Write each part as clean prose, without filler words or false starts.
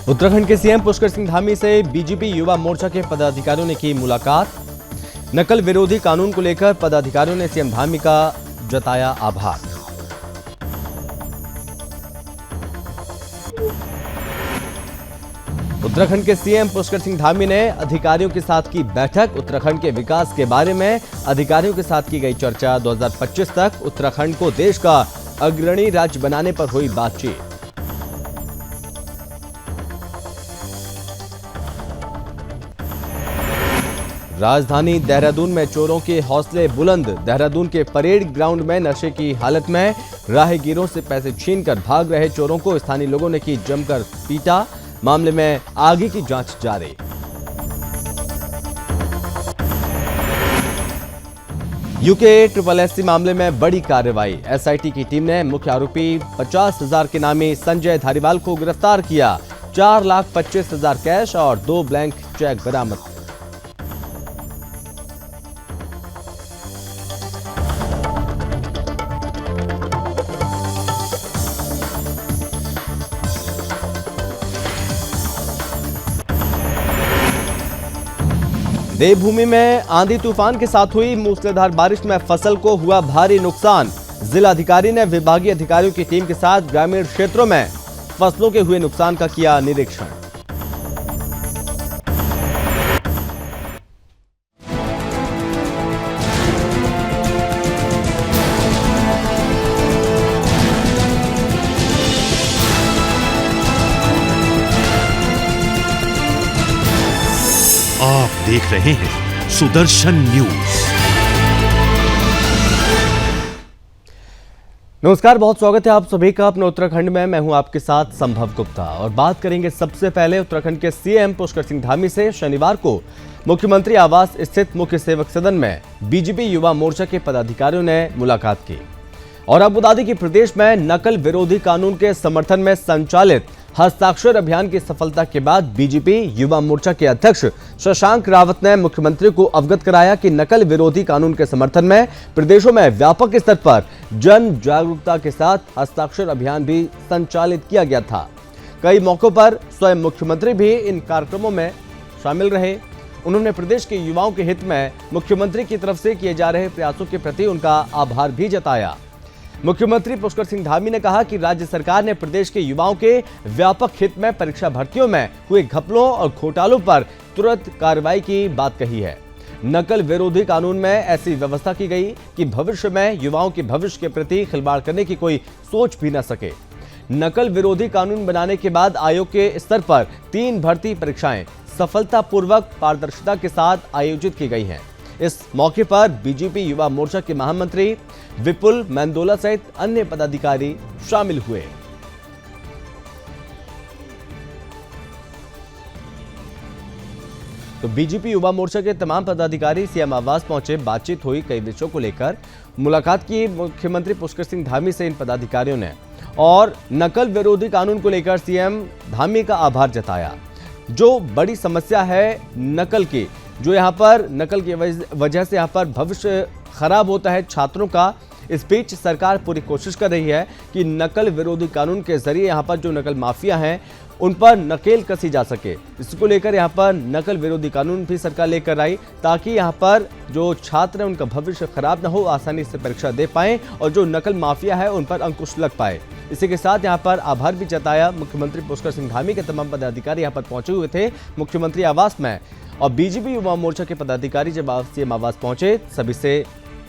उत्तराखंड के सीएम पुष्कर सिंह धामी से बीजेपी युवा मोर्चा के पदाधिकारियों ने की मुलाकात। नकल विरोधी कानून को लेकर पदाधिकारियों ने सीएम धामी का जताया आभार। उत्तराखंड के सीएम पुष्कर सिंह धामी ने अधिकारियों के साथ की बैठक। उत्तराखंड के विकास के बारे में अधिकारियों के साथ की गई चर्चा। 2025 तक उत्तराखंड को देश का अग्रणी राज्य बनाने पर हुई बातचीत। राजधानी देहरादून में चोरों के हौसले बुलंद। देहरादून के परेड ग्राउंड में नशे की हालत में राहगीरों से पैसे छीनकर भाग रहे चोरों को स्थानीय लोगों ने की जमकर पीटा। मामले में आगे की जांच जारी। यूके SSSC मामले में बड़ी कार्रवाई। एसआईटी की टीम ने मुख्य आरोपी 50,000 के नामी संजय धारीवाल को गिरफ्तार किया। 4,25,000 कैश और 2 ब्लैंक चेक बरामद। देवभूमि में आंधी तूफान के साथ हुई मूसलाधार बारिश में फसल को हुआ भारी नुकसान। जिलाधिकारी ने विभागीय अधिकारियों की टीम के साथ ग्रामीण क्षेत्रों में फसलों के हुए नुकसान का किया निरीक्षण। आप देख रहे हैं सुदर्शन न्यूज। नमस्कार, बहुत स्वागत है आप सभी का अपने उत्तराखंड में। मैं हूं आपके साथ संभव गुप्ता और बात करेंगे सबसे पहले उत्तराखंड के सीएम पुष्कर सिंह धामी से। शनिवार को मुख्यमंत्री आवास स्थित मुख्य सेवक सदन में बीजेपी युवा मोर्चा के पदाधिकारियों ने मुलाकात की। और अब बता दें कि प्रदेश में नकल विरोधी कानून के समर्थन में संचालित हस्ताक्षर अभियान की सफलता के बाद बीजेपी युवा मोर्चा के अध्यक्ष शशांक रावत ने मुख्यमंत्री को अवगत कराया कि नकल विरोधी कानून के समर्थन में प्रदेशों में व्यापक स्तर पर जन जागरूकता के साथ हस्ताक्षर अभियान भी संचालित किया गया था। कई मौकों पर स्वयं मुख्यमंत्री भी इन कार्यक्रमों में शामिल रहे। उन्होंने प्रदेश के युवाओं के हित में मुख्यमंत्री की तरफ से किए जा रहे प्रयासों के प्रति उनका आभार भी जताया। मुख्यमंत्री पुष्कर सिंह धामी ने कहा कि राज्य सरकार ने प्रदेश के युवाओं के व्यापक हित में परीक्षा भर्तियों में हुए घपलों और घोटालों पर तुरंत कार्रवाई की बात कही है। नकल विरोधी कानून में ऐसी व्यवस्था की गई कि भविष्य में युवाओं के भविष्य के प्रति खिलवाड़ करने की कोई सोच भी न सके। नकल विरोधी कानून बनाने के बाद आयोग के स्तर पर 3 भर्ती परीक्षाएं सफलतापूर्वक पारदर्शिता के साथ आयोजित की गई हैं। इस मौके पर बीजेपी युवा मोर्चा के महामंत्री विपुल मेंदोला सहित अन्य पदाधिकारी शामिल हुए। तो बीजेपी युवा मोर्चा के तमाम पदाधिकारी सीएम आवास पहुंचे, बातचीत हुई, कई विषयों को लेकर मुलाकात की मुख्यमंत्री पुष्कर सिंह धामी से इन पदाधिकारियों ने। और नकल विरोधी कानून को लेकर सीएम धामी का आभार जताया। जो बड़ी समस्या है नकल की, जो यहाँ पर नकल की वजह से यहाँ पर भविष्य खराब होता है छात्रों का, इस बीच सरकार पूरी कोशिश कर रही है कि नकल विरोधी कानून के जरिए यहाँ पर जो नकल माफिया हैं उन पर नकेल कसी जा सके। इसको लेकर यहाँ पर नकल विरोधी कानून भी सरकार लेकर आई ताकि यहाँ पर जो छात्र हैं उनका भविष्य खराब न हो, आसानी से परीक्षा दे पाएं और जो नकल माफिया है उन पर अंकुश लग पाए। इसी के साथ यहाँ पर आभार भी जताया। मुख्यमंत्री पुष्कर सिंह धामी के तमाम पदाधिकारी यहाँ पर पहुंचे हुए थे मुख्यमंत्री आवास में। और बीजेपी युवा मोर्चा के पदाधिकारी जब सीएम आवास पहुंचे, सभी से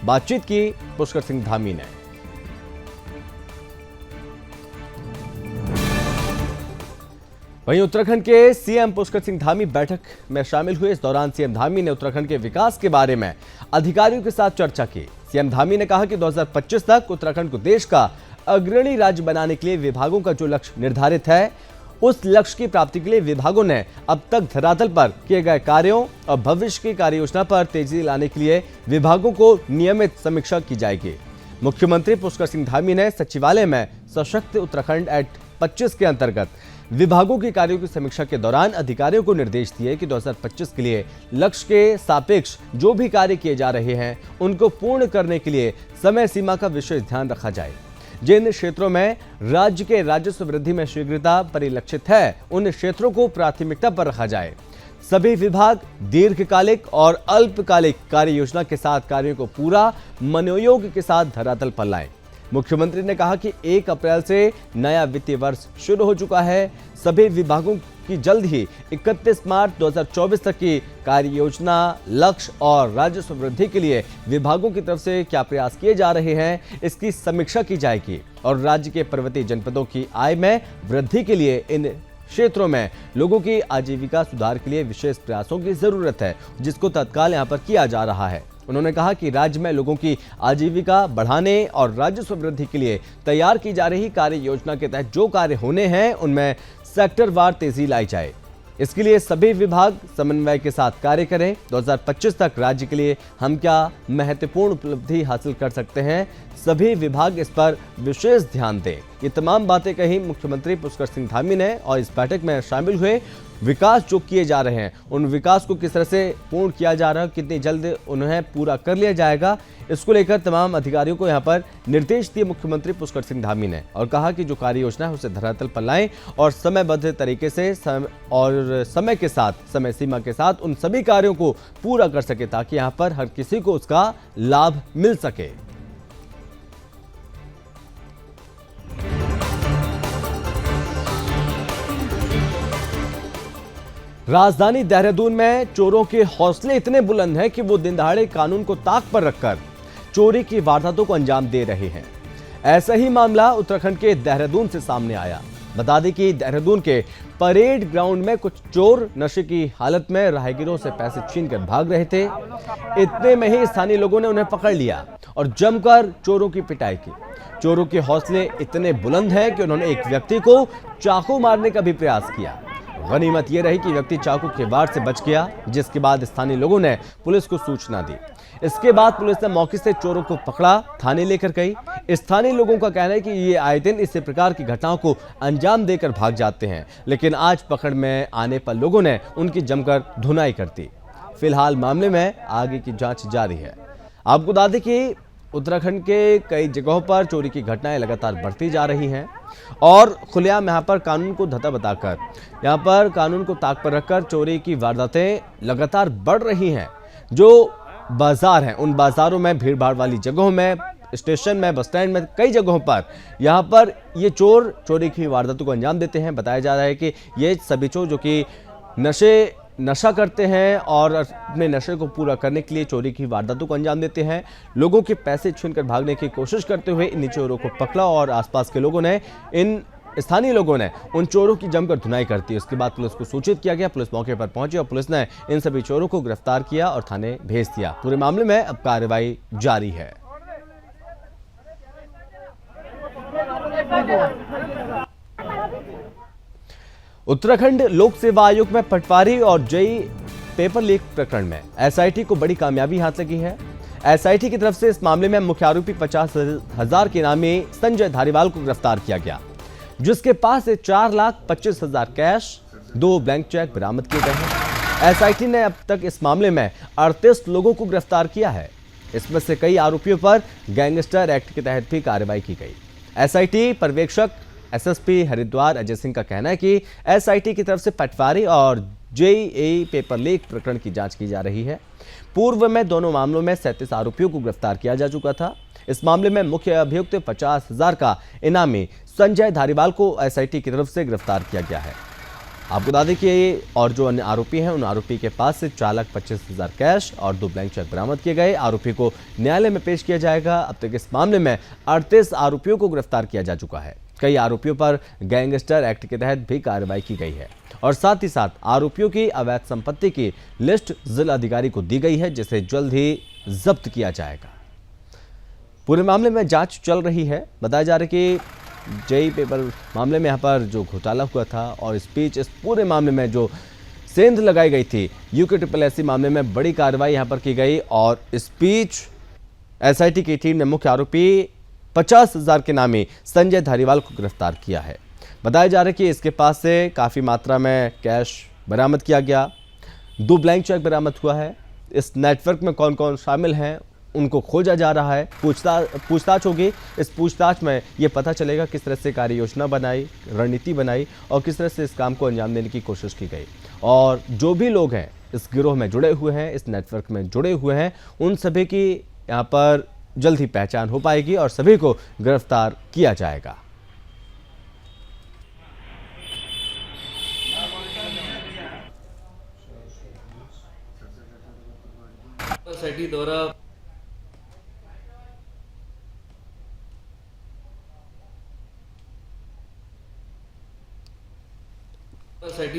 बातचीत की पुष्कर सिंह धामी ने। वहीं उत्तराखंड के सीएम पुष्कर सिंह धामी बैठक में शामिल हुए। इस दौरान सीएम धामी ने उत्तराखंड के विकास के बारे में अधिकारियों के साथ चर्चा की। सीएम धामी ने कहा कि 2025 तक उत्तराखंड को देश का अग्रणी राज्य बनाने के लिए विभागों का जो लक्ष्य निर्धारित है, उस लक्ष्य की प्राप्ति के लिए विभागों ने अब तक धरातल पर किए गए कार्यों और भविष्य की कार्य योजना पर तेजी लाने के लिए विभागों को नियमित समीक्षा की जाएगी। मुख्यमंत्री पुष्कर सिंह धामी ने सचिवालय में सशक्त उत्तराखंड एक्ट 25 के अंतर्गत विभागों के कार्यों की समीक्षा के दौरान अधिकारियों को निर्देश दिए कि 2025 के लिए लक्ष्य के सापेक्ष जो भी कार्य किए जा रहे हैं उनको पूर्ण करने के लिए समय सीमा का विशेष ध्यान रखा जाए। जिन क्षेत्रों में राज्य के राजस्व वृद्धि में शीघ्रता परिलक्षित है, उन क्षेत्रों को प्राथमिकता पर रखा जाए। सभी विभाग दीर्घकालिक और अल्पकालिक कार्य योजना के साथ कार्यों को पूरा मनोयोग के साथ धरातल पर लाएं। मुख्यमंत्री ने कहा कि 1 अप्रैल से नया वित्तीय वर्ष शुरू हो चुका है। सभी विभागों की जल्द ही 31 मार्च 2024 तक की कार्य योजना, लक्ष्य और राजस्व वृद्धि के लिए विभागों की तरफ से क्या प्रयास किए जा रहे हैं, इसकी समीक्षा की जाएगी और राज्य के पर्वतीय जनपदों की आय में वृद्धि के लिए इन क्षेत्रों में लोगों की आजीविका सुधार के लिए विशेष प्रयासों की जरूरत है, जिसको तत्काल यहां पर किया जा रहा है। उन्होंने कहा कि राज्य में लोगों की आजीविका बढ़ाने और राजस्व वृद्धि के लिए तैयार की जा रही कार्य योजना के तहत जो कार्य होने हैं, उनमें सेक्टरवार तेजी लाई जाए। इसके लिए सभी विभाग समन्वय के साथ कार्य करें। 2025 तक राज्य के लिए हम क्या महत्वपूर्ण उपलब्धि हासिल कर सकते हैं, सभी विभाग इस पर विशेष ध्यान दें। ये तमाम बातें कही मुख्यमंत्री पुष्कर सिंह धामी ने और इस बैठक में शामिल हुए विकास जो किए जा रहे हैं, उन विकास को किस तरह से पूर्ण किया जा रहा है, कितनी जल्द उन्हें पूरा कर लिया जाएगा, इसको लेकर तमाम अधिकारियों को यहां पर निर्देश दिए मुख्यमंत्री पुष्कर सिंह धामी ने और कहा कि जो कार्य योजना है उसे धरातल पर लाएं और समयबद्ध तरीके से समय के साथ, समय सीमा के साथ उन सभी कार्यों को पूरा कर सके ताकि यहां पर हर किसी को उसका लाभ मिल सके। राजधानी देहरादून में चोरों के हौसले इतने बुलंद हैं कि वो दिन दहाड़े कानून को ताक पर रखकर चोरी की वारदातों को अंजाम दे रहे हैं। ऐसा ही मामला उत्तराखंड के देहरादून से सामने आया। बता दें कि देहरादून के परेड ग्राउंड में कुछ चोर नशे की हालत में राहगीरों से पैसे छीनकर भाग रहे थे। इतने में ही स्थानीय लोगों ने उन्हें पकड़ लिया और जमकर चोरों की पिटाई की। चोरों के हौसले इतने बुलंद हैं कि उन्होंने एक व्यक्ति को चाकू मारने का भी प्रयास किया। गनीमत यह रही कि व्यक्ति चाकू के वार से बच गया, जिसके बाद स्थानीय लोगों ने पुलिस को सूचना दी। इसके बाद पुलिस ने मौके से चोरों को पकड़ा, थाने लेकर गई। स्थानीय लोगों का कहना है कि ये आए दिन इस प्रकार की घटनाओं को अंजाम देकर भाग जाते हैं, लेकिन आज पकड़ में आने पर लोगों ने उनकी जमकर धुनाई कर दी। फिलहाल मामले में आगे की जांच जारी है। आपको बता दें कि उत्तराखंड के कई जगहों पर चोरी की घटनाएं लगातार बढ़ती जा रही हैं और खुलेआम यहाँ पर कानून को धता बताकर, यहाँ पर कानून को ताक पर रखकर चोरी की वारदातें लगातार बढ़ रही हैं। जो बाजार हैं, उन बाजारों में, भीड़ भाड़ वाली जगहों में, स्टेशन में, बस स्टैंड में, कई जगहों पर यहाँ पर ये चोर चोरी की वारदातों को अंजाम देते हैं। बताया जा रहा है कि ये सभी चोर जो कि नशा करते हैं और अपने नशे को पूरा करने के लिए चोरी की वारदातों को अंजाम देते हैं। लोगों के पैसे छीनकर भागने की कोशिश करते हुए इन चोरों को पकड़ा और आसपास के लोगों ने, इन स्थानीय लोगों ने उन चोरों की जमकर धुनाई करती है। उसके बाद पुलिस को सूचित किया गया। पुलिस मौके पर पहुंची और पुलिस ने इन सभी चोरों को गिरफ्तार किया और थाने भेज दिया। पूरे मामले में अब कार्रवाई जारी है। उत्तराखंड लोक सेवा आयोग में पटवारी और जेईई पेपर लीक प्रकरण में एसआईटी को बड़ी कामयाबी हाथ लगी है। एसआईटी की तरफ से इस मामले में मुख्य आरोपी 50,000 के इनामी संजय धारीवाल को गिरफ्तार किया गया, जिसके पास से 4,25,000 कैश, 2 ब्लैंक चेक बरामद किए गए हैं। एसआईटी ने अब तक इस मामले में 38 लोगों को गिरफ्तार किया है। इसमें से कई आरोपियों पर गैंगस्टर एक्ट के तहत भी कार्रवाई की गई। एसआईटी पर्यवेक्षक एसएसपी हरिद्वार अजय सिंह का कहना है कि एसआईटी की तरफ से पटवारी और जेईई पेपर लीक प्रकरण की जांच की जा रही है। पूर्व में दोनों मामलों में 37 आरोपियों को गिरफ्तार किया जा चुका था। इस मामले में मुख्य अभियुक्त 50,000 का इनामी संजय धारीवाल को एसआईटी की तरफ से गिरफ्तार किया गया है। आपको बता दें कि और जो अन्य आरोपी हैं, उन आरोपी के पास से 4,25,000 कैश और 2 ब्लैंक चेक बरामद किए गए। आरोपी को न्यायालय में पेश किया जाएगा। अब तक इस मामले में 38 आरोपियों को गिरफ्तार किया जा चुका है। कई आरोपियों पर गैंगस्टर एक्ट के तहत भी कार्रवाई की गई है और साथ ही साथ आरोपियों की अवैध संपत्ति की लिस्ट जिला अधिकारी को दी गई है, जिसे जल्द ही जब्त किया जाएगा। पूरे मामले में जांच चल रही है। बताया जा रहा है कि जेईई पेपर मामले में यहाँ पर जो घोटाला हुआ था और स्पीच, इस पूरे मामले में जो सेंध लगाई गई थी, UKSSC मामले में बड़ी कार्रवाई यहाँ पर की गई और स्पीच एसआईटी की टीम ने मुख्य आरोपी 50,000 के नामी संजय धारीवाल को गिरफ्तार किया है। बताया जा रहा है कि इसके पास से काफ़ी मात्रा में कैश बरामद किया गया, 2 ब्लैंक चेक बरामद हुआ है। इस नेटवर्क में कौन कौन शामिल हैं उनको खोजा जा रहा है, पूछताछ होगी। इस पूछताछ में ये पता चलेगा किस तरह से कार्य योजना बनाई, रणनीति बनाई और किस तरह से इस काम को अंजाम देने की कोशिश की गई। और जो भी लोग हैं इस गिरोह में जुड़े हुए हैं, इस नेटवर्क में जुड़े हुए हैं, उन सभी की यहाँ पर जल्द ही पहचान हो पाएगी और सभी को गिरफ्तार किया जाएगा। सोसाइटी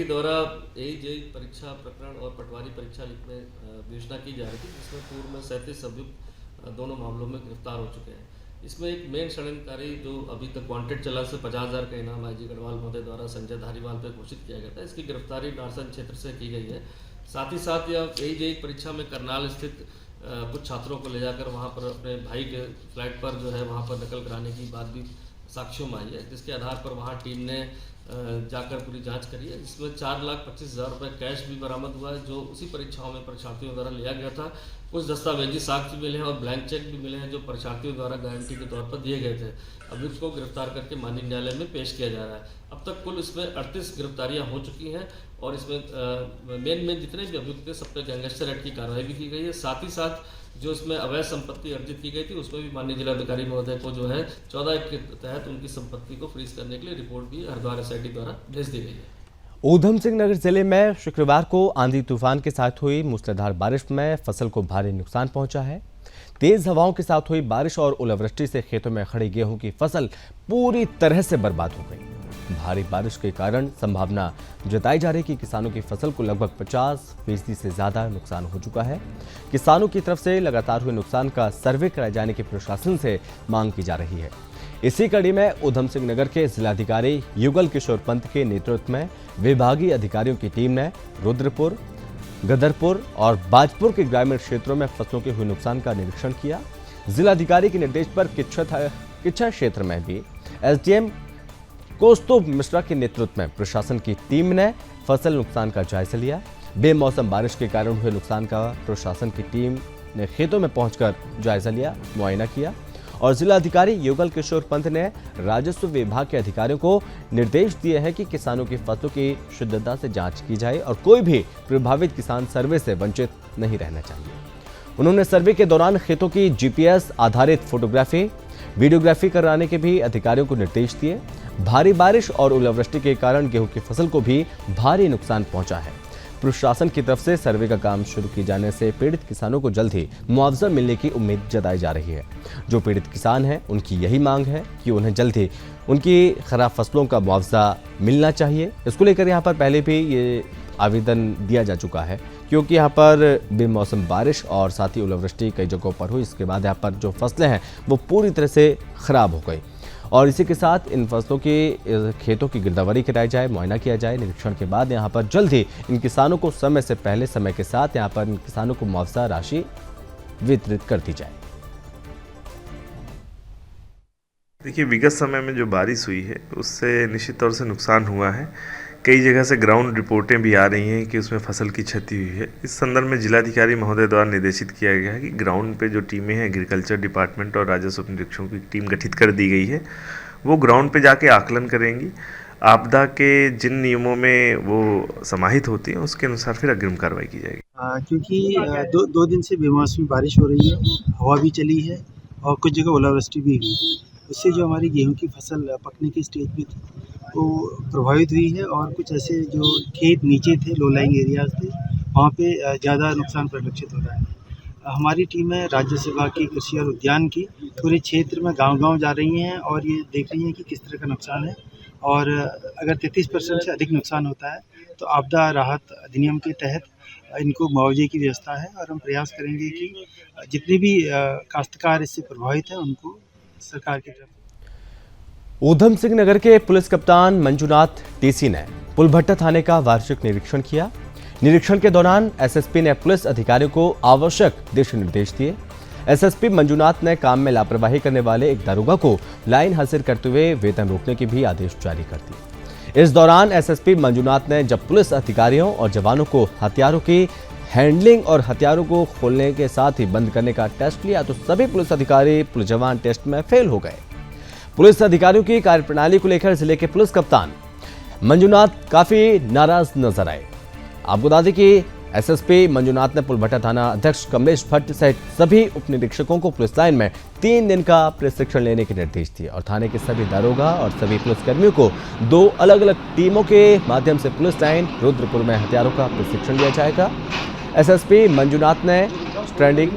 द्वारा जेई परीक्षा प्रकरण और पटवारी परीक्षा लिखने विवेचना की जा रही थी, जिसमें पूर्व में 37 अभियुक्त दोनों मामलों में गिरफ्तार हो चुके हैं। इसमें एक मेन षड्यंत्रकारी जो अभी तक वांटेड चला से 50,000 का इनाम आईजी गढ़वाल महोदय द्वारा संजय धारीवाल पर घोषित किया गया था, इसकी गिरफ्तारी नारसन क्षेत्र से की गई है। साथ ही साथ यह जेई परीक्षा में करनाल स्थित कुछ छात्रों को ले जाकर वहाँ पर अपने भाई के फ्लैट पर जो है वहाँ पर नकल कराने की बात भी साक्ष्यों में आई है, जिसके आधार पर वहाँ टीम ने जाकर पूरी जांच करी है। इसमें 4,25,000 रुपये कैश भी बरामद हुआ है, जो उसी परीक्षाओं में परीक्षार्थियों द्वारा लिया गया था। कुछ दस्तावेजी साक्ष्य मिले हैं और ब्लैंक चेक भी मिले हैं, जो परीक्षार्थियों द्वारा गारंटी के तौर पर दिए गए थे। अभियुक्त को गिरफ्तार करके माननीय न्यायालय में पेश किया जा रहा है। अब तक कुल इसमें 38 गिरफ्तारियां हो चुकी हैं और इसमें मेन जितने भी अभियुक्त थे सब पे गैंगस्टर एक्ट की कार्रवाई भी की गई है। साथ ही साथ जो इसमें अवैध संपत्ति अर्जित की गई थी उसमें भी माननीय जिलाधिकारी महोदय को जो है 14 के तहत उनकी संपत्ति को फ्रीज करने के लिए रिपोर्ट भी हरिद्वार एसआईटी द्वारा भेज दी गई है। ऊधम सिंह नगर जिले में शुक्रवार को आंधी तूफान के साथ हुई मूसलाधार बारिश में फसल को भारी नुकसान पहुंचा है। तेज हवाओं के साथ हुई बारिश और ओलावृष्टि से खेतों में खड़ी गेहूं की फसल पूरी तरह से बर्बाद हो गई। भारी बारिश के कारण संभावना जताई जा रही कि किसानों की फसल को लगभग 50% से ज्यादा नुकसान हो चुका है। किसानों की तरफ से लगातार हुए नुकसान का सर्वे कराए जाने की प्रशासन से मांग की जा रही है। इसी कड़ी में ऊधम सिंह नगर के जिलाधिकारी युगल किशोर पंत के नेतृत्व में विभागीय अधिकारियों की टीम ने रुद्रपुर, गदरपुर और बाजपुर के ग्रामीण क्षेत्रों में फसलों के हुए नुकसान का निरीक्षण किया। जिलाधिकारी के निर्देश पर किच्छा क्षेत्र में भी एसडीएम कौस्तुभ मिश्रा के नेतृत्व में प्रशासन की टीम ने फसल नुकसान का जायजा लिया। बेमौसम बारिश के कारण हुए नुकसान का प्रशासन की टीम ने खेतों में पहुंचकर जायजा लिया, मुआयना किया और जिलाधिकारी युगल किशोर पंत ने राजस्व विभाग के अधिकारियों को निर्देश दिए हैं कि किसानों की फसलों की शुद्धता से जांच की जाए और कोई भी प्रभावित किसान सर्वे से वंचित नहीं रहना चाहिए। उन्होंने सर्वे के दौरान खेतों की जीपीएस आधारित फोटोग्राफी, वीडियोग्राफी कराने के भी अधिकारियों को निर्देश दिए। भारी बारिश और ओलावृष्टि के कारण गेहूं की फसल को भी भारी नुकसान पहुंचा है। प्रशासन की तरफ से सर्वे का काम शुरू किए जाने से पीड़ित किसानों को जल्द ही मुआवजा मिलने की उम्मीद जताई जा रही है। जो पीड़ित किसान हैं उनकी यही मांग है कि उन्हें जल्द ही उनकी खराब फसलों का मुआवजा मिलना चाहिए। इसको लेकर यहाँ पर पहले भी ये आवेदन दिया जा चुका है, क्योंकि यहाँ पर बेमौसम बारिश और साथ ही ओलावृष्टि कई जगहों पर हुई। इसके बाद यहाँ पर जो फसलें हैं वो पूरी तरह से खराब हो गई और इसी के साथ इन फसलों की खेतों की गिरदावरी कराई जाए, मुआयना किया जाए। निरीक्षण के बाद यहाँ पर जल्द ही इन किसानों को समय से पहले समय के साथ यहाँ पर इन किसानों को मुआवजा राशि वितरित कर दी जाए। देखिए, विगत समय में जो बारिश हुई है उससे निश्चित तौर से नुकसान हुआ है। कई जगह से ग्राउंड रिपोर्टें भी आ रही हैं कि उसमें फसल की क्षति हुई है। इस संदर्भ में जिलाधिकारी महोदय द्वारा निर्देशित किया गया है कि ग्राउंड पे जो टीमें हैं, एग्रीकल्चर डिपार्टमेंट और राजस्व निरीक्षकों की टीम गठित कर दी गई है। वो ग्राउंड पे जाके आकलन करेंगी, आपदा के जिन नियमों में वो समाहित होती हैं उसके अनुसार फिर अग्रिम कार्रवाई की जाएगी। क्योंकि दो दिन से बेमौसमी बारिश हो रही है, हवा भी चली है और कुछ जगह ओलावृष्टि भी हुई, उससे जो हमारी गेहूं की फसल पकने की स्टेज पे थी वो प्रभावित हुई है और कुछ ऐसे जो खेत नीचे थे, लो लाइंग एरियाज थे, वहाँ पे ज़्यादा नुकसान परिलक्षित हो रहा है। हमारी टीमें राज्य विभाग की कृषि और उद्यान की पूरे क्षेत्र में गांव-गांव जा रही हैं और ये देख रही हैं कि किस तरह का नुकसान है और अगर 33% से अधिक नुकसान होता है तो आपदा राहत अधिनियम के तहत इनको मुआवजे की व्यवस्था है और हम प्रयास करेंगे कि जितने भी काश्तकार इससे प्रभावित हैं उनको सरकार की तरफ। ऊधम सिंह नगर के पुलिस कप्तान मंजुनाथ टीसी ने पुलभट्टा थाने का वार्षिक निरीक्षण किया। निरीक्षण के दौरान एसएसपी ने पुलिस अधिकारियों को आवश्यक दिशा निर्देश दिए। एसएसपी मंजुनाथ ने काम में लापरवाही करने वाले एक दारोगा को लाइन हासिल करते हुए वेतन रोकने के भी आदेश जारी कर दिए। इस दौरान एसएसपी मंजुनाथ ने जब पुलिस अधिकारियों और जवानों को हथियारों की हैंडलिंग और हथियारों को खोलने के साथ ही बंद करने का टेस्ट लिया तो सभी पुलिस अधिकारी पुलिस जवान टेस्ट में फेल हो गए। पुलिस अधिकारियों की कार्यप्रणाली को लेकर जिले के पुलिस कप्तान मंजुनाथ काफी नाराज नजर आए। आपको बता दें कि एसएसपी मंजुनाथ ने पुलभट्टा थाना अध्यक्ष कमलेश भट्ट सहित सभी उप निरीक्षकों को पुलिस लाइन में 3 दिन का प्रशिक्षण लेने के निर्देश दिए और थाने के सभी दारोगा और सभी पुलिसकर्मियों को 2 अलग अलग टीमों के माध्यम से पुलिस लाइन रुद्रपुर में हथियारों का प्रशिक्षण दिया जाएगा। एसएसपी मंजुनाथ ने स्टैंडिंग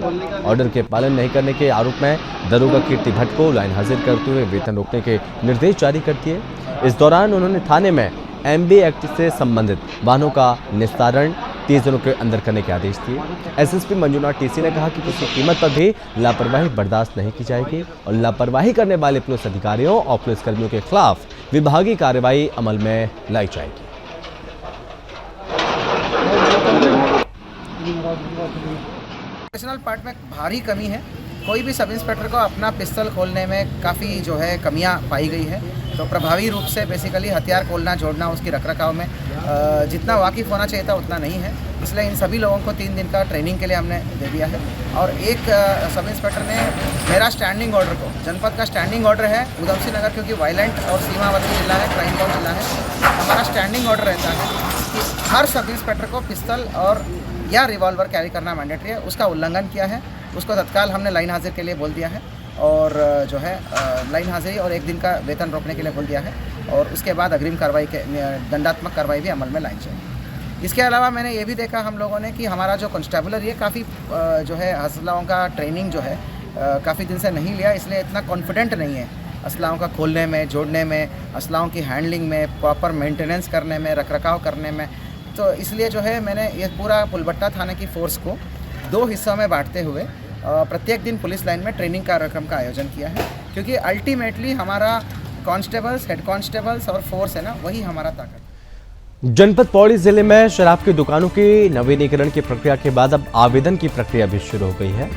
ऑर्डर के पालन नहीं करने के आरोप में दारोगा कीर्ति भट्ट को लाइन हाजिर करते हुए वेतन रोकने के निर्देश जारी कर दिए। इस दौरान उन्होंने थाने में एमबी एक्ट से संबंधित वाहनों का निस्तारण 30 दिनों के अंदर करने के आदेश दिए। एसएसपी मंजुनाथ टीसी ने कहा कि किसी कीमत पर भी लापरवाही बर्दाश्त नहीं की जाएगी और लापरवाही करने वाले पुलिस अधिकारियों और पुलिसकर्मियों के खिलाफ विभागीय कार्रवाई अमल में लाई जाएगी। प्रोफेशनल पार्ट में भारी कमी है। कोई भी सब इंस्पेक्टर को अपना पिस्तौल खोलने में काफ़ी जो है कमियां पाई गई है। तो प्रभावी रूप से बेसिकली हथियार खोलना जोड़ना उसकी रखरखाव में जितना वाकिफ़ होना चाहिए था उतना नहीं है। इसलिए इन सभी लोगों को 3 दिन का ट्रेनिंग के लिए हमने दे दिया है। और एक सब इंस्पेक्टर ने मेरा स्टैंडिंग ऑर्डर को, जनपद का स्टैंडिंग ऑर्डर है उधमसिंह नगर क्योंकि वायलेंट और सीमावर्ती जिला है, क्राइम का जिला है, हमारा स्टैंडिंग ऑर्डर रहता है कि हर सब इंस्पेक्टर को पिस्तौल और या रिवॉल्वर कैरी करना मैंडेटरी है। उसका उल्लंघन किया है, उसको तत्काल हमने लाइन हाजिर के लिए बोल दिया है और जो है लाइन हाजिरी और 1 दिन का वेतन रोकने के लिए बोल दिया है और उसके बाद अग्रिम कार्रवाई के दंडात्मक कार्रवाई भी अमल में लाई जाएगी। इसके अलावा मैंने ये भी देखा हम लोगों ने कि हमारा जो कांस्टेबलरी है काफ़ी जो है असलाओं का ट्रेनिंग जो है काफ़ी दिन से नहीं लिया, इसलिए इतना कॉन्फिडेंट नहीं है असलाओं का खोलने में, जोड़ने में, असलाओं की हैंडलिंग में, प्रॉपर मेंटेनेंस करने में, रखरखाव करने में। तो इसलिए जो है मैंने ये पूरा पुलभट्टा थाने की फोर्स को 2 हिस्सों में बांटते हुए प्रत्येक दिन पुलिस लाइन में ट्रेनिंग कार्यक्रम का आयोजन किया है क्योंकि अल्टीमेटली हमारा कांस्टेबल्स, हेड कांस्टेबल्स और फोर्स है ना, वही हमारा ताकत। जनपद पौड़ी जिले में शराब की दुकानों की नवीनीकरण की प्रक्रिया के बाद अब आवेदन की प्रक्रिया भी शुरू हो गई है।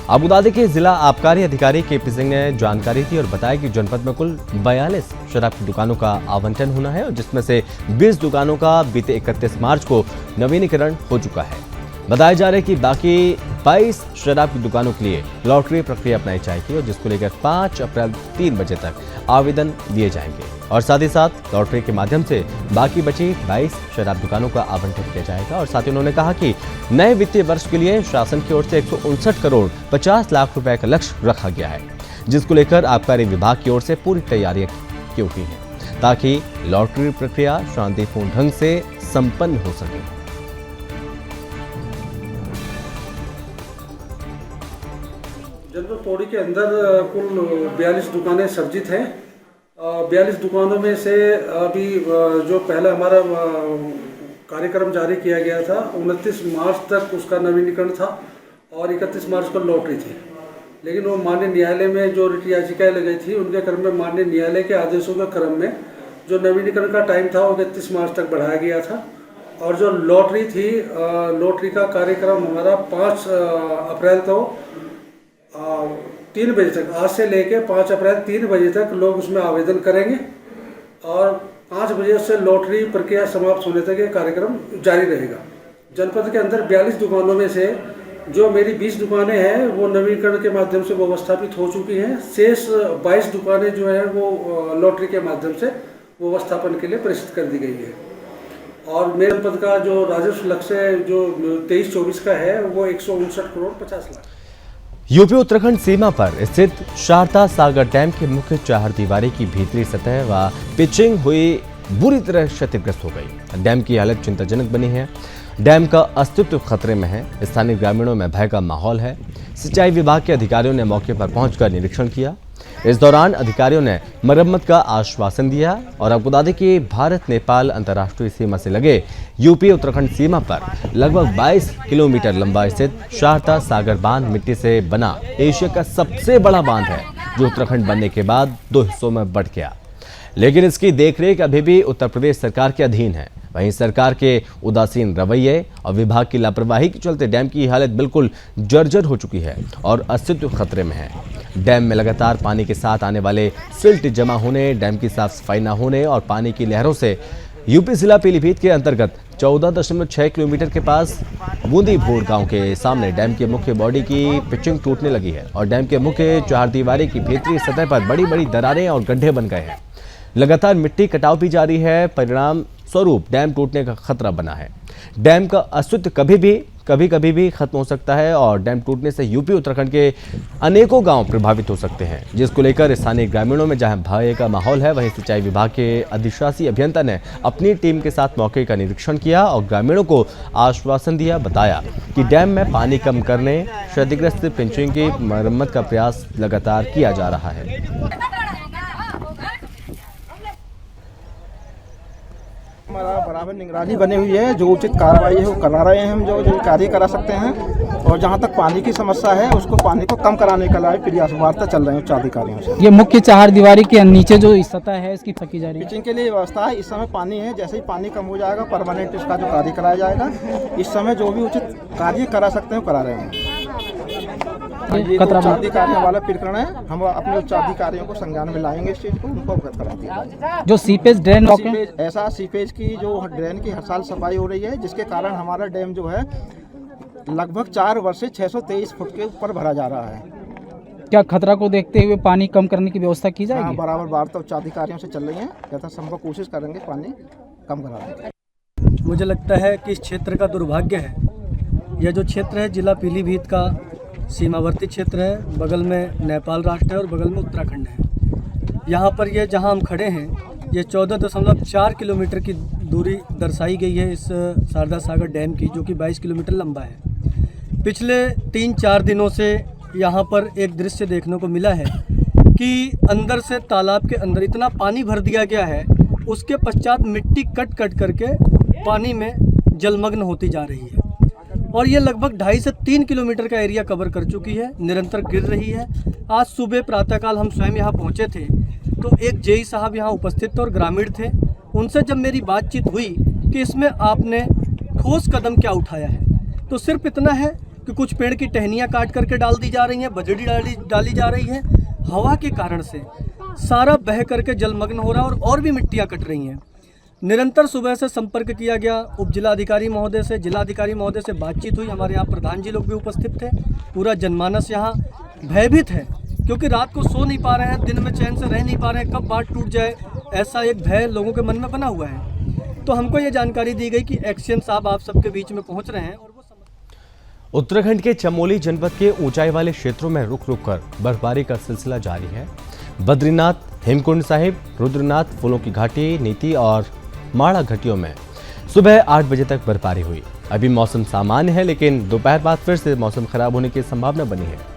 आपको बता दें कि जिला आबकारी अधिकारी केपी सिंह ने जानकारी दी और बताया कि जनपद में कुल 42 शराब की दुकानों का आवंटन होना है और जिसमें से 20 दुकानों का बीते 31 मार्च को नवीनीकरण हो चुका है। बताया जा रहा है कि बाकी 22 शराब की दुकानों के लिए लॉटरी प्रक्रिया अपनाई जाएगी और जिसको लेकर 5 अप्रैल 3 बजे तक आवेदन दिए जाएंगे और साथ ही साथ लॉटरी के माध्यम से बाकी बची 22 शराब दुकानों का आवंटन किया जाएगा। और साथ ही उन्होंने कहा कि नए वित्तीय वर्ष के लिए शासन की ओर से 159 करोड़ 50 लाख रुपए का लक्ष्य रखा गया है, जिसको लेकर आबकारी विभाग की ओर से पूरी तैयारियां की हुई हैं ताकि लॉटरी प्रक्रिया शांतिपूर्ण ढंग से संपन्न हो सके। जनपद पौड़ी के अंदर कुल 42 दुकानें सर्जित हैं। 42 दुकानों में से अभी जो पहला हमारा कार्यक्रम जारी किया गया था 29 मार्च तक उसका नवीनीकरण था और 31 मार्च को लॉटरी थी, लेकिन वो माननीय न्यायालय में जो रिट याचिकाएँ लगाई थी उनके क्रम में माननीय न्यायालय के आदेशों के क्रम में जो नवीनीकरण का टाइम था वो 31 मार्च तक बढ़ाया गया था और जो लॉटरी थी, लॉटरी का कार्यक्रम हमारा 5 अप्रैल को 3 बजे तक, आज से लेके 5 अप्रैल 3 बजे तक लोग उसमें आवेदन करेंगे और 5 बजे से लॉटरी प्रक्रिया समाप्त होने तक ये कार्यक्रम जारी रहेगा। जनपद के अंदर 42 दुकानों में से जो मेरी 20 दुकानें हैं वो नवीनीकरण के माध्यम से व्यवस्थापित हो चुकी हैं। शेष 22 दुकानें जो हैं वो लॉटरी के माध्यम से व्यवस्थापन के लिए प्रेषित कर दी गई है और मेरे जनपद का जो राजस्व लक्ष्य जो 23-24 का है वो 159 करोड़ 50 लाख। यूपी उत्तराखंड सीमा पर स्थित शारदा सागर डैम के मुख्य चारदीवारी की भीतरी सतह व पिचिंग हुई बुरी तरह क्षतिग्रस्त हो गई। डैम की हालत चिंताजनक बनी है। डैम का अस्तित्व खतरे में है। स्थानीय ग्रामीणों में भय का माहौल है। सिंचाई विभाग के अधिकारियों ने मौके पर पहुंचकर निरीक्षण किया। इस दौरान अधिकारियों ने मरम्मत का आश्वासन दिया और आपको बता दें कि भारत नेपाल अंतर्राष्ट्रीय सीमा से लगे यूपी उत्तराखंड सीमा पर लगभग 22 किलोमीटर लंबा स्थित शारदा सागर बांध मिट्टी से बना एशिया का सबसे बड़ा बांध है, जो उत्तराखंड बनने के बाद 2 हिस्सों में बंट गया। लेकिन इसकी देखरेख अभी भी उत्तर प्रदेश सरकार के अधीन है। वहीं सरकार के उदासीन रवैये और विभाग की लापरवाही के चलते डैम की हालत बिल्कुल जर्जर हो चुकी है और अस्तित्व खतरे में है। डैम में लगातार पानी के साथ आने वाले सिल्ट जमा होने, डैम की साफ सफाई न होने और पानी की लहरों से यूपी जिला पीलीभीत के अंतर्गत 14.6 किलोमीटर के पास बूंदी भोर गांव के सामने डैम के मुख्य बॉडी की पिचिंग टूटने लगी है और डैम के मुख्य चारदीवारी की भीतरी सतह पर बड़ी बड़ी दरारें और गड्ढे बन गए हैं। लगातार मिट्टी कटाव भी जारी है। परिणाम स्वरूप डैम टूटने का खतरा बना है। डैम का अस्तित्व कभी भी खत्म हो सकता है और डैम टूटने से यूपी उत्तराखंड के अनेकों गांव प्रभावित हो सकते हैं, जिसको लेकर स्थानीय ग्रामीणों में जहां भय का माहौल है, वहीं सिंचाई विभाग के अधिशासी अभियंता ने अपनी टीम के साथ मौके का निरीक्षण किया और ग्रामीणों को आश्वासन दिया। बताया कि डैम में पानी कम करने, क्षतिग्रस्त पिचिंग की मरम्मत का प्रयास लगातार किया जा रहा है। हमारा बराबर निगरानी बनी हुई है, जो उचित कार्रवाई है वो करा रहे हैं हम, जो कार्य करा सकते हैं। और जहां तक पानी की समस्या है उसको पानी को कम कराने के लिए प्रयास वार्ता चल रहे हैं उच्च अधिकारियों से। ये मुख्य चार दीवारी के नीचे जो सतह है इसकी फकी जा रही है। पिचिंग के लिए व्यवस्था है। इस समय पानी है, जैसे ही पानी कम हो जाएगा परमानेंट इसका जो कार्य कराया जाएगा। इस समय जो भी उचित कार्य करा सकते हैं करा रहे हैं। ये उच्चाधिकारियों वाला प्रकरण है, हम अपने उच्चाधिकारियों को संज्ञान में लाएंगे, इस चीज को उनको अवगत करा दिया। जो सीपेज ड्रेन ऐसा सीपेज की जो ड्रेन की हर साल सफाई हो रही है, जिसके कारण हमारा डैम जो है लगभग 4 वर्ष से 623 फुट के ऊपर भरा जा रहा है। क्या खतरा को देखते हुए पानी कम करने की व्यवस्था की जाएगी? हाँ, बराबर वार्ता उच्चाधिकारियों से चल रही है, यथासंभव कोशिश करेंगे पानी कम कराने की। मुझे लगता है कि इस क्षेत्र का दुर्भाग्य है। यह जो क्षेत्र है जिला पीलीभीत का सीमावर्ती क्षेत्र है, बगल में नेपाल राष्ट्र है और बगल में उत्तराखंड है। यहाँ पर ये जहाँ हम खड़े हैं, ये 14.4 किलोमीटर की दूरी दर्शाई गई है इस शारदा सागर डैम की, जो कि 22 किलोमीटर लंबा है। पिछले 3-4 दिनों से यहाँ पर एक दृश्य देखने को मिला है कि अंदर से तालाब के अंदर इतना पानी भर दिया गया है, उसके पश्चात मिट्टी कट करके पानी में जलमग्न होती जा रही है और ये लगभग 2.5 से 3 किलोमीटर का एरिया कवर कर चुकी है, निरंतर गिर रही है। आज सुबह प्रातःकाल हम स्वयं यहाँ पहुँचे थे तो एक जेई साहब यहाँ उपस्थित थे और ग्रामीण थे। उनसे जब मेरी बातचीत हुई कि इसमें आपने ठोस कदम क्या उठाया है, तो सिर्फ इतना है कि कुछ पेड़ की टहनियाँ काट करके डाल दी जा रही हैं, बजड़ी डाली जा रही है। हवा के कारण से सारा बह करके जलमग्न हो रहा है और भी मिट्टियाँ कट रही हैं। निरंतर सुबह से संपर्क किया गया, उप जिलाधिकारी महोदय से, जिलाधिकारी महोदय से बातचीत हुई। हमारे यहाँ प्रधान जी लोग भी उपस्थित थे। पूरा जनमानस यहाँ भयभीत है क्योंकि रात को सो नहीं पा रहे हैं, दिन में चैन से रह नहीं पा रहे हैं, कब बाढ़ टूट जाए, ऐसा एक भय लोगों के मन में बना हुआ है। तो हमको ये जानकारी दी गई कि एक्शन साहब आप सबके बीच में पहुँच रहे हैं। उत्तराखंड के चमोली जनपद के ऊंचाई वाले क्षेत्रों में रुक कर बर्फबारी का सिलसिला जारी है। बद्रीनाथ, हेमकुंड साहिब, रुद्रनाथ, फूलों की घाटी, नीति और माड़ा घाटियों में सुबह 8 बजे तक बर्फबारी हुई। अभी मौसम सामान्य है, लेकिन दोपहर बाद फिर से मौसम खराब होने की संभावना बनी है।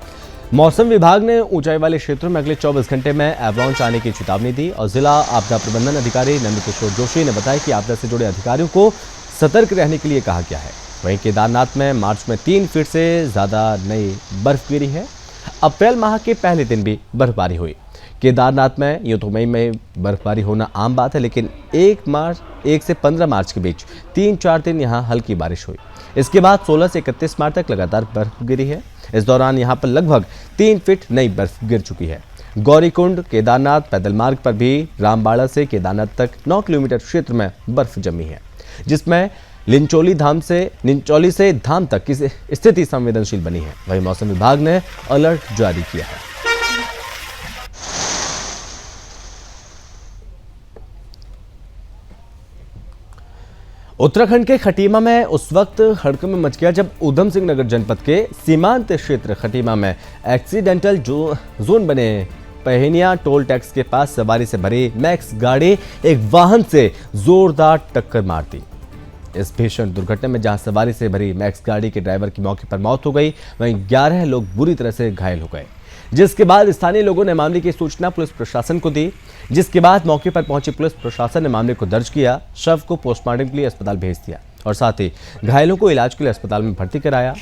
मौसम विभाग ने ऊंचाई वाले क्षेत्रों में अगले 24 घंटे में एवलांच आने की चेतावनी दी और जिला आपदा प्रबंधन अधिकारी नंदकिशोर जोशी ने बताया कि आपदा से जुड़े अधिकारियों को सतर्क रहने के लिए कहा गया है। वहीं केदारनाथ में मार्च में 3 फीट से ज्यादा नई बर्फ गिरी है। अप्रैल माह के पहले दिन भी बर्फबारी हुई। केदारनाथ में यूं तो मई में बर्फबारी होना आम बात है, लेकिन 1 से 15 मार्च के बीच 3-4 दिन यहां हल्की बारिश हुई। इसके बाद 16 से 31 मार्च तक लगातार बर्फ गिरी है। इस दौरान यहां पर लगभग 3 फीट नई बर्फ गिर चुकी है। गौरीकुंड केदारनाथ पैदल मार्ग पर भी रामबाड़ा से केदारनाथ तक 9 किलोमीटर क्षेत्र में बर्फ जमी है, जिसमें निंचौली से धाम तक की स्थिति संवेदनशील बनी है। वहीं मौसम विभाग ने अलर्ट जारी किया है। उत्तराखंड के खटीमा में उस वक्त हड़कंप मच गया जब उधम सिंह नगर जनपद के सीमांत क्षेत्र खटीमा में एक्सीडेंटल जोन बने पहनिया टोल टैक्स के पास सवारी से भरी मैक्स गाड़ी एक वाहन से जोरदार टक्कर मार दी। इस भीषण दुर्घटना में जहां सवारी से भरी मैक्स गाड़ी के ड्राइवर की मौके पर मौत हो गई, वहीं 11 लोग बुरी तरह से घायल हो गए, जिसके बाद स्थानीय लोगों ने मामले की सूचना पुलिस प्रशासन को दी, जिसके बाद मौके पर पहुंची पुलिस प्रशासन ने मामले को दर्ज किया, शव को पोस्टमार्टम के लिए अस्पताल भेज दिया और साथ ही घायलों को इलाज के लिए अस्पताल में भर्ती कराया।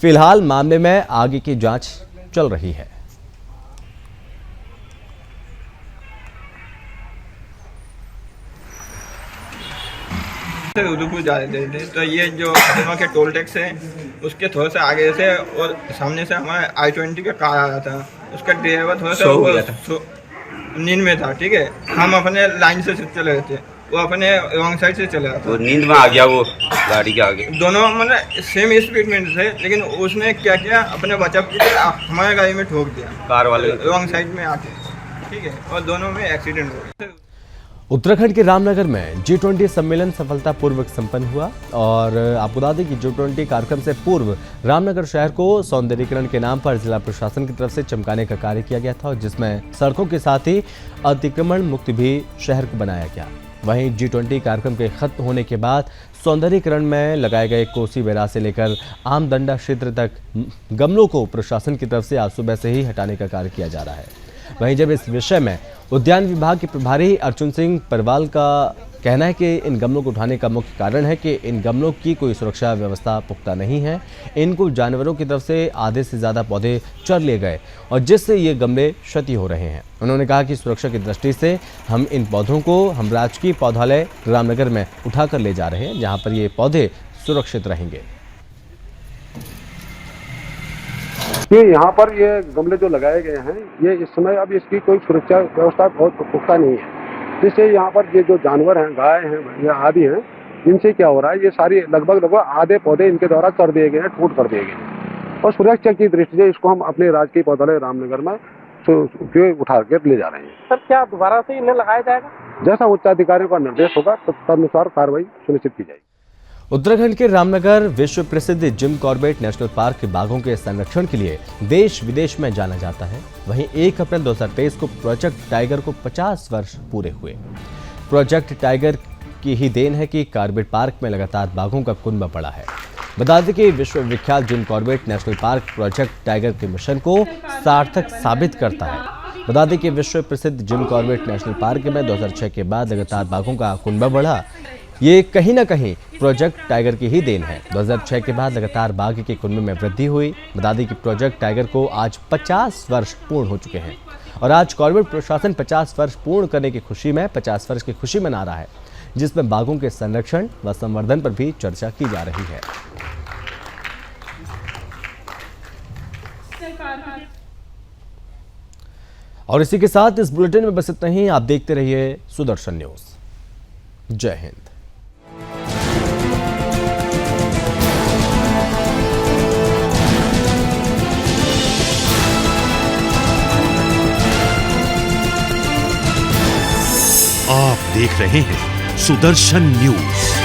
फिलहाल मामले में आगे की जांच चल रही है। उदयपुर जा रहे थे तो ये जो खटीमा के टोल टैक्स है उसके थोड़ा सा आगे से और सामने से हमारे I-20 का कार आ रहा था। उसका ड्राइवर थोड़ा सा नींद में था, ठीक है, हम अपने लाइन से चले गए थे, वो अपने रॉन्ग साइड से चला था, वो नींद में आ गया, वो गाड़ी के आगे दोनों मतलब सेम स्पीड में थे, लेकिन उसने क्या किया, अपने बचाव के लिए हमारे गाड़ी में ठोक दिया, कार वाले रॉन्ग साइड में आके, ठीक है, और दोनों में एक्सीडेंट हो गया। उत्तराखंड के रामनगर में G20 सम्मेलन सफलतापूर्वक संपन्न हुआ और आपको बता दें कि G20 कार्यक्रम से पूर्व रामनगर शहर को सौंदर्यीकरण के नाम पर जिला प्रशासन की तरफ से चमकाने का कार्य किया गया था, जिसमें सड़कों के साथ ही अतिक्रमण मुक्त भी शहर को बनाया गया। वहीं G20 कार्यक्रम के खत्म होने के बाद सौंदर्यीकरण में लगाए गए कोसी बैराज से लेकर आमदंडा क्षेत्र तक गमलों को प्रशासन की तरफ से आज सुबह से ही हटाने का कार्य किया जा रहा है। वहीं जब इस विषय में उद्यान विभाग के प्रभारी अर्जुन सिंह परवाल का कहना है कि इन गमलों को उठाने का मुख्य कारण है कि इन गमलों की कोई सुरक्षा व्यवस्था पुख्ता नहीं है, इनको जानवरों की तरफ से आधे से ज़्यादा पौधे चर लिए गए और जिससे ये गमले क्षति हो रहे हैं। उन्होंने कहा कि सुरक्षा की दृष्टि से हम इन पौधों को हम राजकीय पौधालय रामनगर में उठा कर ले जा रहे हैं, जहाँ पर ये पौधे सुरक्षित रहेंगे। कि यहाँ पर ये गमले जो लगाए गए हैं, ये इस समय अब इसकी कोई सुरक्षा व्यवस्था बहुत पुख्ता नहीं है, जिससे यहाँ पर ये जो जानवर हैं, गाय हैं या आदि हैं, इनसे क्या हो रहा है, ये सारी लगभग आधे पौधे इनके द्वारा कर दिए गए हैं, टूट कर दिए गए हैं और सुरक्षा की दृष्टि से इसको हम अपने राजकीय पौधालय रामनगर में उठा कर ले जा रहे हैं। सर, क्या दोबारा से इन्हें लगाया जाएगा? जैसा उच्चाधिकारियों का निर्देश होगा तदनुसार कार्रवाई सुनिश्चित की जाएगी। उत्तराखंड के रामनगर विश्व प्रसिद्ध जिम कॉर्बेट नेशनल पार्क के बाघों के संरक्षण के लिए देश विदेश में जाना जाता है। वहीं 1 अप्रैल 2023 को प्रोजेक्ट टाइगर को 50 वर्ष पूरे हुए। प्रोजेक्ट टाइगर की ही देन है कि कॉर्बेट पार्क में लगातार बाघों का कुनबा बढ़ा है। बता दें कि विश्व विख्यात Jim Corbett national park project tiger के मिशन को सार्थक साबित करता है। बता दें कि विश्व प्रसिद्ध जिम कॉर्बेट नेशनल पार्क में 2006 के बाद लगातार बाघों का कुनबा बढ़ा। ये कहीं ना कहीं प्रोजेक्ट टाइगर की ही देन है। 2006 के बाद लगातार बाघ के कुनबे में वृद्धि हुई। बता दें कि प्रोजेक्ट टाइगर को आज 50 वर्ष पूर्ण हो चुके हैं और आज कॉर्बेट प्रशासन 50 वर्ष पूर्ण करने की खुशी में 50 वर्ष की खुशी मना रहा है, जिसमें बाघों के संरक्षण व संवर्धन पर भी चर्चा की जा रही है। और इसी के साथ इस बुलेटिन में बस इतना ही। आप देखते रहिए सुदर्शन न्यूज। जय हिंद। आप देख रहे हैं सुदर्शन न्यूज।